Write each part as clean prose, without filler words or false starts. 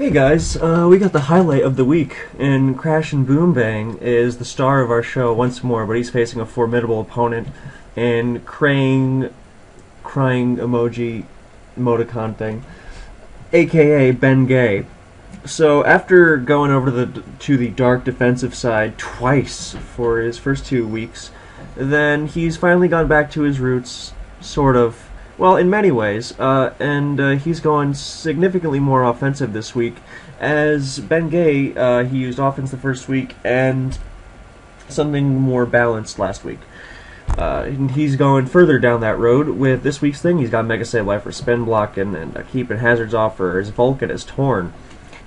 Hey guys, we got the highlight of the week, and Crash and Boom Bang is the star of our show once more, but he's facing a formidable opponent, and crying emoji emoticon thing, aka Ben Gay. So after going over to the dark defensive side twice for his first 2 weeks, then he's finally gone back to his roots, sort of. Well, in many ways, and he's gone significantly more offensive this week. As Ben Gay, he used offense the first week and something more balanced last week. And he's going further down that road with this week's thing. He's got Mega Save Life for spin block and keeping hazards off for his Vulcan as Torn.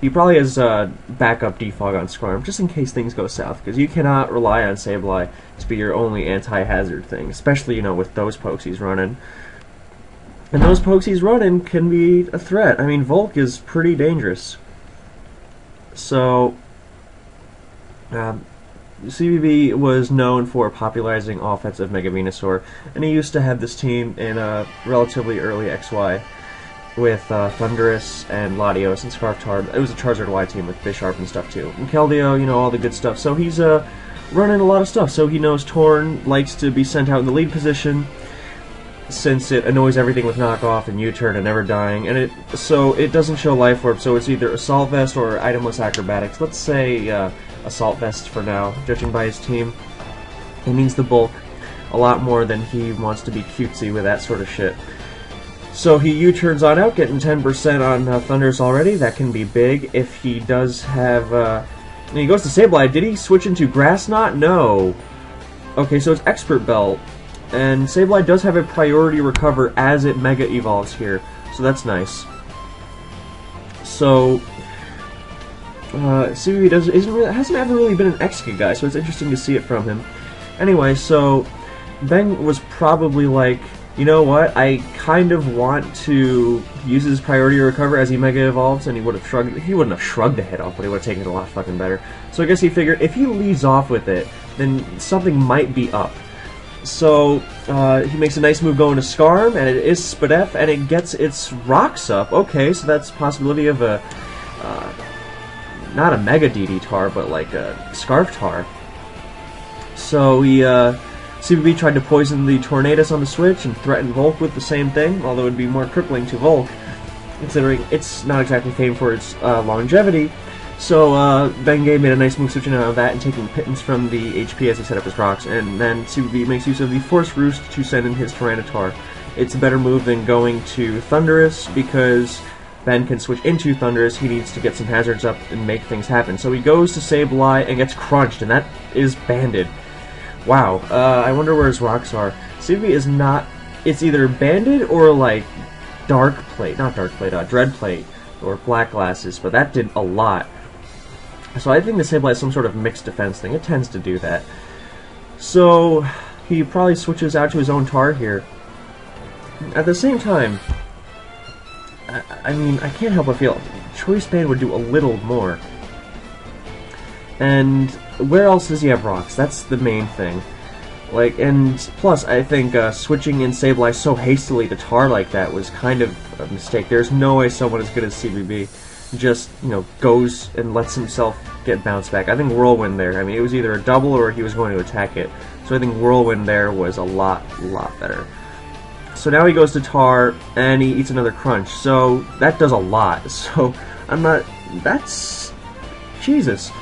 He probably has backup defog on Skarm, just in case things go south, because you cannot rely on Sableye to be your only anti-hazard thing, especially, with those pokes he's running. And those pokes he's running can be a threat. I mean, Volk is pretty dangerous. So, CBB was known for popularizing offensive Mega Venusaur, and he used to have this team in a relatively early XY with Thundurus and Latios and Scarftar. It was a Charizard Y team with Bisharp and stuff too. And Keldeo, all the good stuff. So he's running a lot of stuff. So he knows Torn likes to be sent out in the lead position, since it annoys everything with knockoff and U-turn and never dying, and it doesn't show Life Orb, so it's either Assault Vest or Itemless Acrobatics. Let's say Assault Vest for now, judging by his team. It means the bulk a lot more than he wants to be cutesy with that sort of shit. So he U-turns on out, getting 10% on Thundurus already. That can be big if he does have... and he goes to Sableye. Did he switch into Grass Knot? No. Okay, so it's Expert Belt. And Sableye does have a priority recover as it Mega Evolves here, so that's nice. So, CBB hasn't ever really been an X-Kid guy, so it's interesting to see it from him. Anyway, so Ben was probably like, you know what, I kind of want to use his priority recover as he Mega Evolves, and he wouldn't have shrugged the hit off, but he would have taken it a lot fucking better. So I guess he figured if he leads off with it, then something might be up. So, he makes a nice move going to Skarm, and it is Spadef, and it gets its rocks up. Okay, so that's a possibility of a, not a Mega DD Tar, but like a Scarf Tar. So CBB tried to poison the Tornadus on the switch and threaten Volk with the same thing, although it would be more crippling to Volk, considering it's not exactly famed for its longevity. So, Bengay made a nice move switching out of that and taking pittance from the HP as he set up his rocks, and then CBB makes use of the Force Roost to send in his Tyranitar. It's a better move than going to Thundurus, because Ben can switch into Thundurus. He needs to get some hazards up and make things happen. So he goes to Sableye and gets crunched, and that is banded. Wow, I wonder where his rocks are. CBB is not... It's either banded or, like, Dark Plate. Not Dark Plate, Dread Plate, or Black Glasses, but that did a lot. So I think the Sableye is some sort of mixed defense thing. It tends to do that. So he probably switches out to his own Tar here. At the same time, I mean, I can't help but feel Choice Band would do a little more. And where else does he have rocks? That's the main thing. Like, and plus, I think switching in Sableye so hastily to Tar like that was kind of a mistake. There's no way someone as good as CBB just, goes and lets himself get bounced back. I think Whirlwind there, I mean, it was either a double or he was going to attack it. So I think Whirlwind there was a lot better. So now he goes to Tar, and he eats another Crunch. So that does a lot. So that's... Jesus.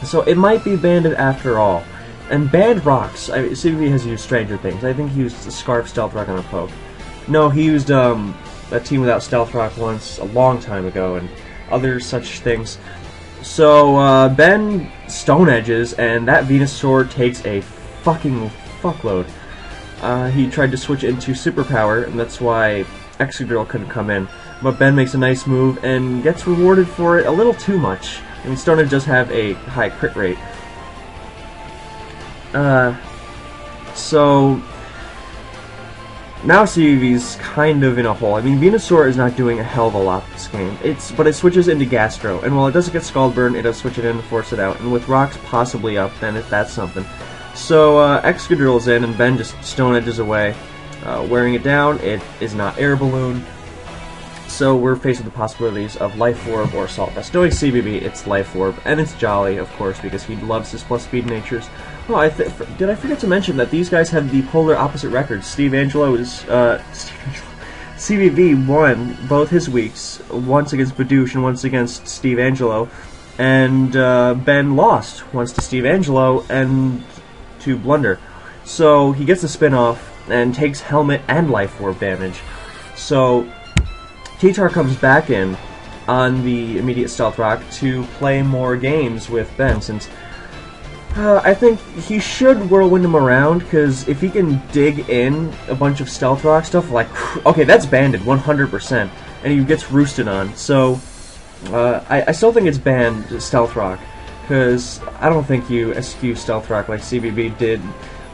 So it might be banded after all. And banned rocks. I mean, CBB has used Stranger Things. I think he used the Scarf Stealth Rock on a poke. No, he used, a team without Stealth Rock once a long time ago, and other such things. So Ben Stone Edges, and that Venusaur takes a fucking fuckload. He tried to switch into Superpower, and that's why Excadrill couldn't come in. But Ben makes a nice move and gets rewarded for it a little too much. I mean, Stone Edge does have a high crit rate. So now CBB's kind of in a hole. I mean, Venusaur is not doing a hell of a lot this game. But it switches into Gastro, and while it doesn't get Scald Burn, it does switch it in to force it out. And with rocks possibly up, then that's something. So Excadrill's in, and Ben just Stone Edges away, wearing it down. It is not Air Balloon. So we're faced with the possibilities of Life Orb or Assault Vest. Knowing CBB, it's Life Orb, and it's Jolly, of course, because he loves his plus speed natures. Oh, did I forget to mention that these guys have the polar opposite records? CBB won both his weeks, once against Badoosh and once against Steve Angelo, and Ben lost once to Steve Angelo and to Blunder. So he gets the spin-off and takes Helmet and Life Orb damage. So T-Tar comes back in on the immediate Stealth Rock to play more games with Ben, since I think he should whirlwind him around, because if he can dig in a bunch of Stealth Rock stuff, like, okay, that's banded 100%, and he gets roosted on. So I still think it's banned Stealth Rock, because I don't think you SQ Stealth Rock like CBB did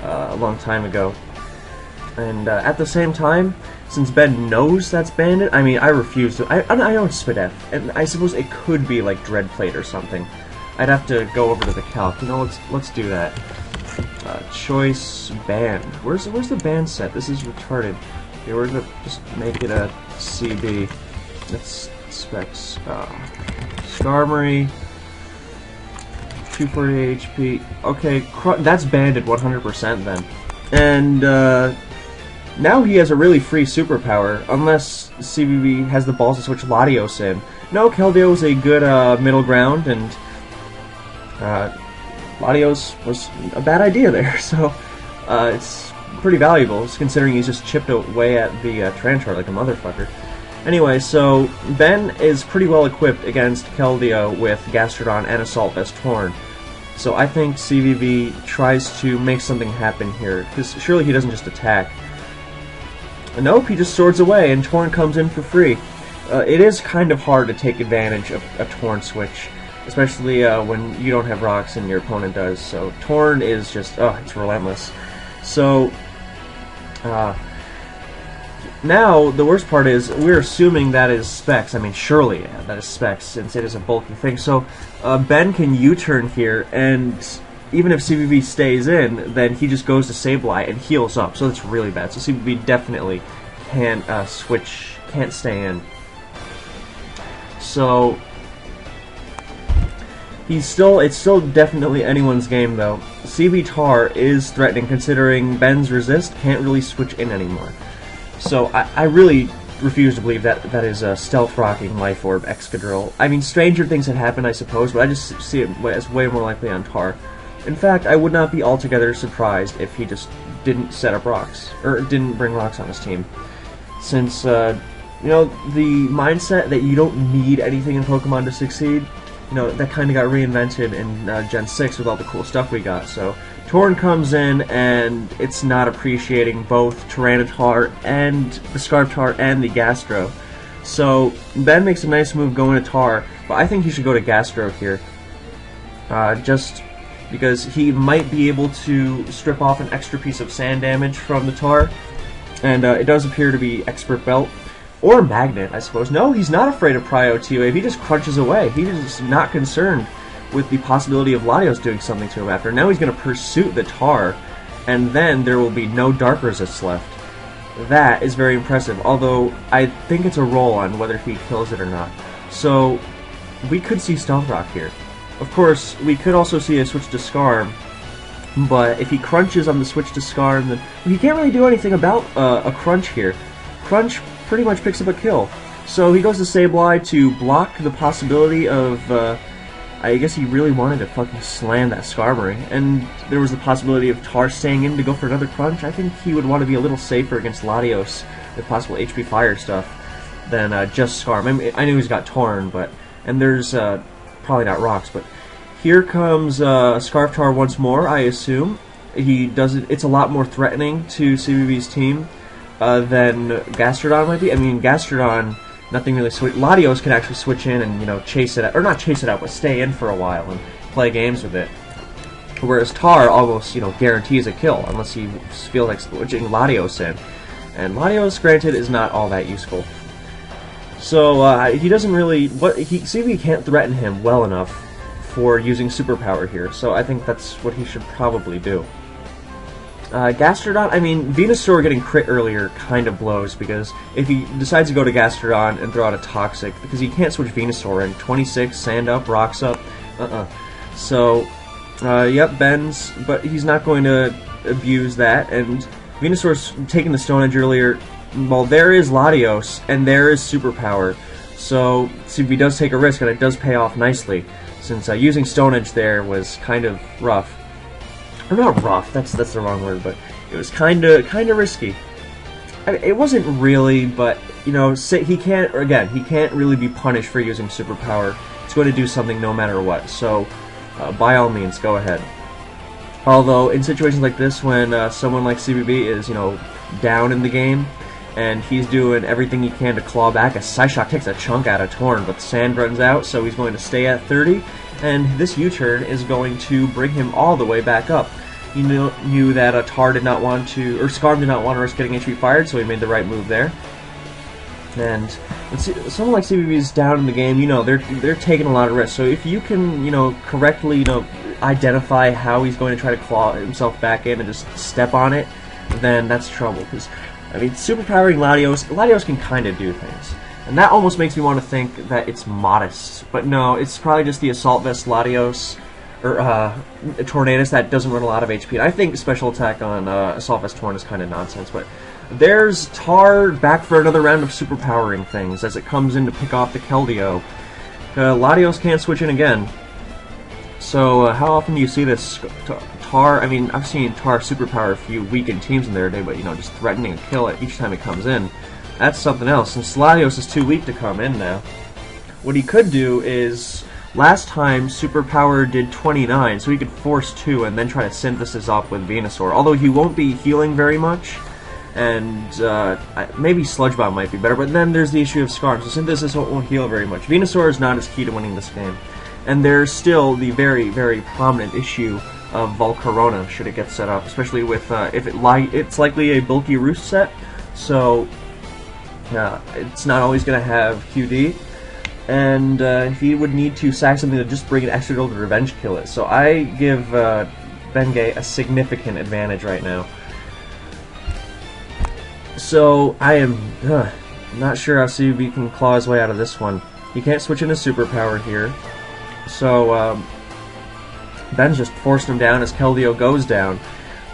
a long time ago. And at the same time, since Ben knows that's banded, I mean, I refuse to. I know it's Spadef, and I suppose it could be like Dreadplate or something. I'd have to go over to the calc. You know, let's do that. Choice band. Where's the band set? This is retarded. Okay, we're gonna just make it a CB. Let's specs. Skarmory. 240 HP. Okay, that's banded 100% then. And now he has a really free superpower, unless CBB has the balls to switch Latios in. No, Keldeo is a good middle ground, and Latios was a bad idea there, so it's pretty valuable, considering he's just chipped away at the Tranchar like a motherfucker. Anyway, so Ben is pretty well equipped against Keldeo with Gastrodon and Assault Vest Torn. So I think CBB tries to make something happen here, because surely he doesn't just attack. Nope, he just swords away, and Torn comes in for free. It is kind of hard to take advantage of a Torn switch, especially when you don't have rocks and your opponent does. So Torn is just, it's relentless. So now the worst part is we're assuming that is specs. I mean, surely that is specs, since it is a bulky thing. So Ben can U-turn here, and even if CBB stays in, then he just goes to Sableye and heals up. So that's really bad. So CBB definitely can't can't stay in. So it's still definitely anyone's game, though. CB Tar is threatening, considering Ben's resist can't really switch in anymore. So I really refuse to believe that is a stealth rocking Life Orb Excadrill. I mean, stranger things had happened, I suppose, but I just see it as way more likely on Tar. In fact, I would not be altogether surprised if he just didn't set up rocks, or didn't bring rocks on his team. Since, you know, the mindset that you don't need anything in Pokemon to succeed, you know, that kind of got reinvented in Gen 6 with all the cool stuff we got. So Torn comes in, and it's not appreciating both Tyranitar and the Scarptar and the Gastro. So Ben makes a nice move going to Tar, but I think he should go to Gastro here. Just because he might be able to strip off an extra piece of sand damage from the Tar, and it does appear to be Expert Belt. Or Magnet, I suppose. No, he's not afraid of Prio T-Wave. He just crunches away. He's just not concerned with the possibility of Latios doing something to him after. Now he's going to pursue the Tar, and then there will be no Dark Resists left. That is very impressive, although I think it's a roll on whether he kills it or not. So we could see Stealth Rock here. Of course, we could also see a switch to Skarm, but if he crunches on the switch to Skarm, then he can't really do anything about a crunch here. Crunch pretty much picks up a kill. So he goes to Sableye to block the possibility of, I guess he really wanted to fucking slam that Skarmory, and there was the possibility of Tar staying in to go for another crunch. I think he would want to be a little safer against Latios with possible HP Fire stuff than just Skarm. I mean, I knew he's got Torn, and there's probably not rocks, but here comes Scarftar once more, I assume. He does it. It's a lot more threatening to CBB's team than Gastrodon might be. I mean, Gastrodon, nothing really switch. Latios can actually switch in and, you know, chase it out, or not chase it out, but stay in for a while and play games with it. Whereas Tar almost, you know, guarantees a kill unless he feels like switching Latios in. And Latios, granted, is not all that useful. So he doesn't really. CBB can't threaten him well enough for using superpower here. So I think that's what he should probably do. Gastrodon, I mean, Venusaur getting crit earlier kind of blows, because if he decides to go to Gastrodon and throw out a Toxic, because he can't switch Venusaur in, 26, Sand up, Rocks up, So, yep, bends, but he's not going to abuse that, and Venusaur's taking the Stone Edge earlier. Well, there is Latios, and there is Superpower, so CBB does take a risk, and it does pay off nicely, since using Stone Edge there was kind of rough. Or not rough, that's the wrong word, but it was kind of risky. I mean, it wasn't really, but, you know, he can't really be punished for using Superpower. It's going to do something no matter what, so by all means, go ahead. Although, in situations like this, when someone like CBB is, you know, down in the game, and he's doing everything he can to claw back, a Psyshock takes a chunk out of Torn, but Sand runs out, so he's going to stay at 30, and this U-turn is going to bring him all the way back up. He knew that Tar did not want to, or Skarm did not want to risk getting HP fired, so he made the right move there. And someone like CBB is down in the game, you know, they're taking a lot of risks. So if you can, you know, correctly, you know, identify how he's going to try to claw himself back in and just step on it, then that's trouble. Because, I mean, superpowering Latios can kind of do things. And that almost makes me want to think that it's modest. But no, it's probably just the Assault Vest Latios, or Tornadus that doesn't run a lot of HP. And I think special attack on Assault Vest Torn is kind of nonsense, but there's Tar back for another round of superpowering things as it comes in to pick off the Keldeo. Latios can't switch in again. So how often do you see this Tar? I mean, I've seen Tar superpower a few weakened teams in there today, but, you know, just threatening to kill it each time it comes in. That's something else, since Latios is too weak to come in now. What he could do is, last time Superpower did 29, so he could force 2 and then try to synthesis up with Venusaur, although he won't be healing very much, and maybe Sludge Bomb might be better, but then there's the issue of Skarm, so synthesis won't heal very much. Venusaur is not as key to winning this game. And there's still the very, very prominent issue of Volcarona, should it get set up, especially with, it's likely a bulky roost set, so it's not always going to have QD, and he would need to sack something to just bring an extra to revenge kill it. So I give Bengay a significant advantage right now. So I am not sure how CBB can claw his way out of this one. He can't switch into superpower here, so Ben's just forced him down as Keldeo goes down.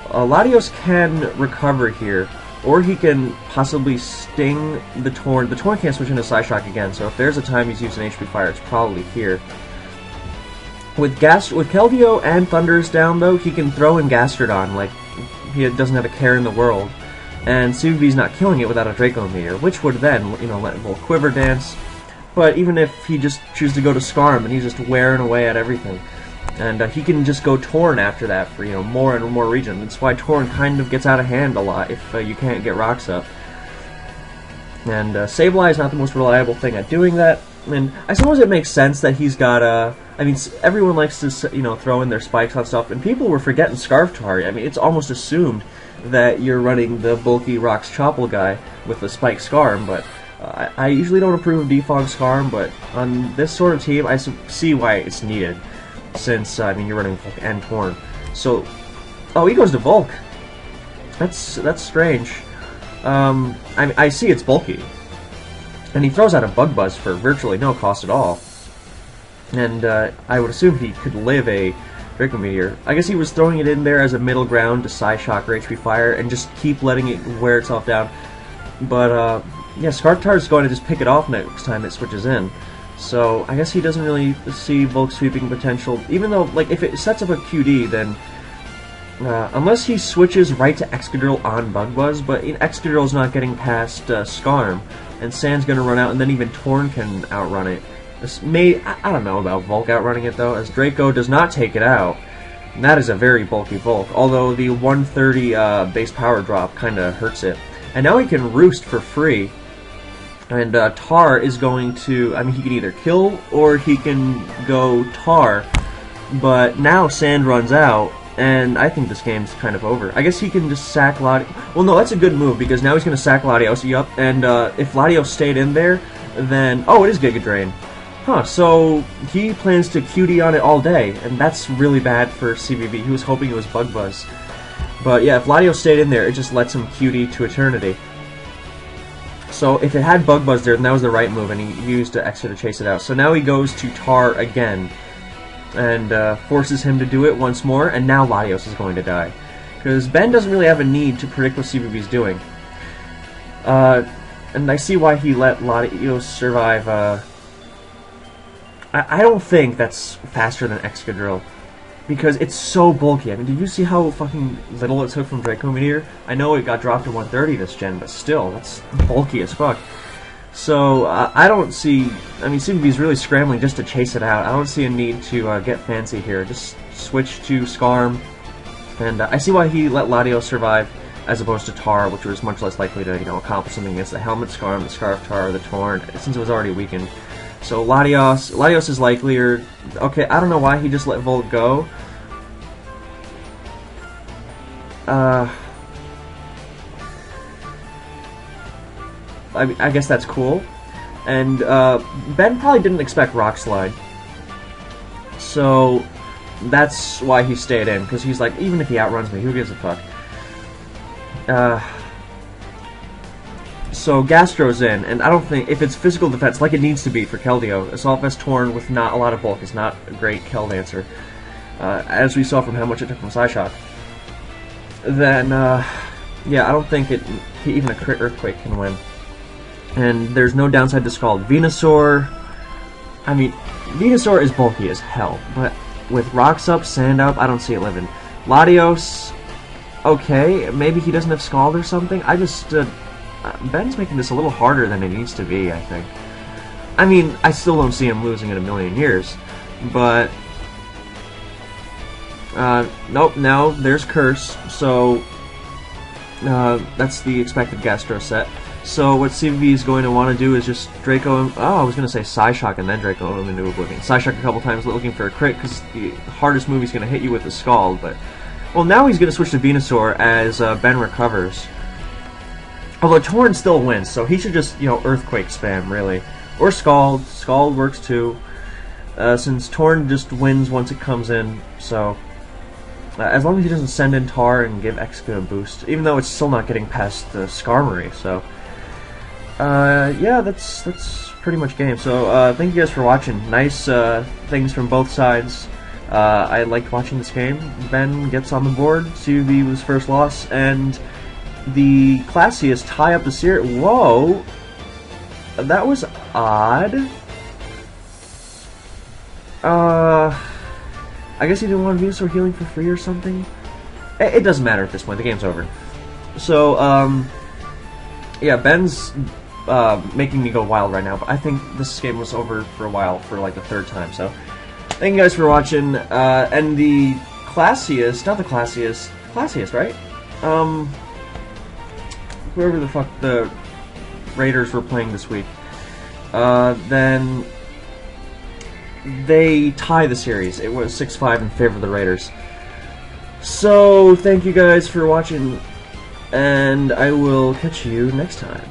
Latios can recover here, or he can possibly sting the Torn. The Torn can't switch into Psyshock again, so if there's a time he's using HP Fire, it's probably here. With Keldeo and Thundurus down, though, he can throw in Gastrodon, like he doesn't have a care in the world. And CBB's not killing it without a Draco Meteor, which would then, you know, let him Quiver Dance. But even if he just chooses to go to Skarm, and he's just wearing away at everything. And he can just go Torn after that for, you know, more and more region. That's why Torn kind of gets out of hand a lot if you can't get rocks up. And Sableye is not the most reliable thing at doing that. And I suppose it makes sense that he's got I mean, everyone likes to, you know, throw in their spikes on stuff, and people were forgetting Scarftari. I mean, it's almost assumed that you're running the bulky Rocks Chopple guy with the Spike Skarm, but I usually don't approve of defog Skarm, but on this sort of team, I see why it's needed. Since, I mean, you're running Volk and Torn. So, oh, he goes to Volk. That's strange. I see it's bulky. And he throws out a Bug Buzz for virtually no cost at all. And I would assume he could live a Draco Meteor. I guess he was throwing it in there as a middle ground to Psyshock or HP Fire and just keep letting it wear itself down. But, yeah, Skartar's going to just pick it off next time it switches in. So, I guess he doesn't really see Volk sweeping potential, even though, like, if it sets up a QD, then, unless he switches right to Excadrill on Bug Buzz, but Excadrill's not getting past Skarm, and Sand's gonna run out, and then even Torn can outrun it. I don't know about Volk outrunning it, though, as Draco does not take it out, and that is a very bulky Volk, although the 130 base power drop kinda hurts it. And now he can Roost for free. And Tar is going to, I mean, he can either kill or he can go Tar, but now Sand runs out, and I think this game's kind of over. I guess he can just sack Latios. Well, no, that's a good move, because now he's going to sack Latios, yup, and if Latios stayed in there, then, oh, it is Giga Drain. Huh, so he plans to QD on it all day, and that's really bad for CBB. He was hoping it was Bug Buzz. But yeah, if Latios stayed in there, it just lets him QD to eternity. So if it had Bug Buzz there, then that was the right move, and he used Extra to chase it out. So now he goes to Tar again, and forces him to do it once more, and now Latios is going to die. Because Ben doesn't really have a need to predict what CVB's doing. And I see why he let Latios survive. I don't think that's faster than Excadrill, because it's so bulky. I mean, did you see how fucking little it took from Draco Meteor? I know it got dropped to 130 this gen, but still, that's bulky as fuck. So, I don't see... I mean, CVB's really scrambling just to chase it out. I don't see a need to get fancy here. Just switch to Skarm, and I see why he let Latios survive as opposed to Tar, which was much less likely to, you know, accomplish something against the Helmet Skarm, the Scarf Tar, or the Torn, since it was already weakened. So Latios is likelier. Okay, I don't know why he just let Volt go. I guess that's cool. And Ben probably didn't expect Rock Slide, so that's why he stayed in, because he's like, even if he outruns me, who gives a fuck? So Gastro's in, and I don't think, if it's physical defense, like it needs to be for Keldeo, Assault Vest Torn with not a lot of bulk is not a great Keld answer, as we saw from how much it took from Psyshock. Then, yeah, I don't think even a crit Earthquake can win. And there's no downside to Scald. Venusaur, I mean, Venusaur is bulky as hell, but with Rocks up, Sand up, I don't see it living. Latios, okay, maybe he doesn't have Scald or something. I just, Ben's making this a little harder than it needs to be, I think. I mean, I still don't see him losing in a million years, but... nope, now there's Curse, so... that's the expected Gastro set. So what CVB is going to want to do is just Draco him... Oh, I was going to say Psyshock and then Draco him into Oblivion. Psyshock a couple times looking for a crit, because the hardest move he's going to hit you with is Scald, but... Well, now he's going to switch to Venusaur as Ben recovers. Although Torn still wins, so he should just, you know, Earthquake spam, really. Or Scald. Scald works too, since Torn just wins once it comes in, so... as long as he doesn't send in Tar and give Exca a boost, even though it's still not getting past the Skarmory, so... yeah, that's pretty much game. So, thank you guys for watching. Nice, things from both sides. I liked watching this game. Ben gets on the board, CVB was first loss, and... the classiest tie up the series. Whoa! That was odd. I guess he didn't want Venusaur healing for free or something? It doesn't matter at this point, the game's over. So, yeah, Ben's making me go wild right now, but I think this game was over for a while, for like the third time, so... Thank you guys for watching, and the classiest, not the classiest, right? Whoever the fuck the Raiders were playing this week, then they tie the series. It was 6-5 in favor of the Raiders. So, thank you guys for watching, and I will catch you next time.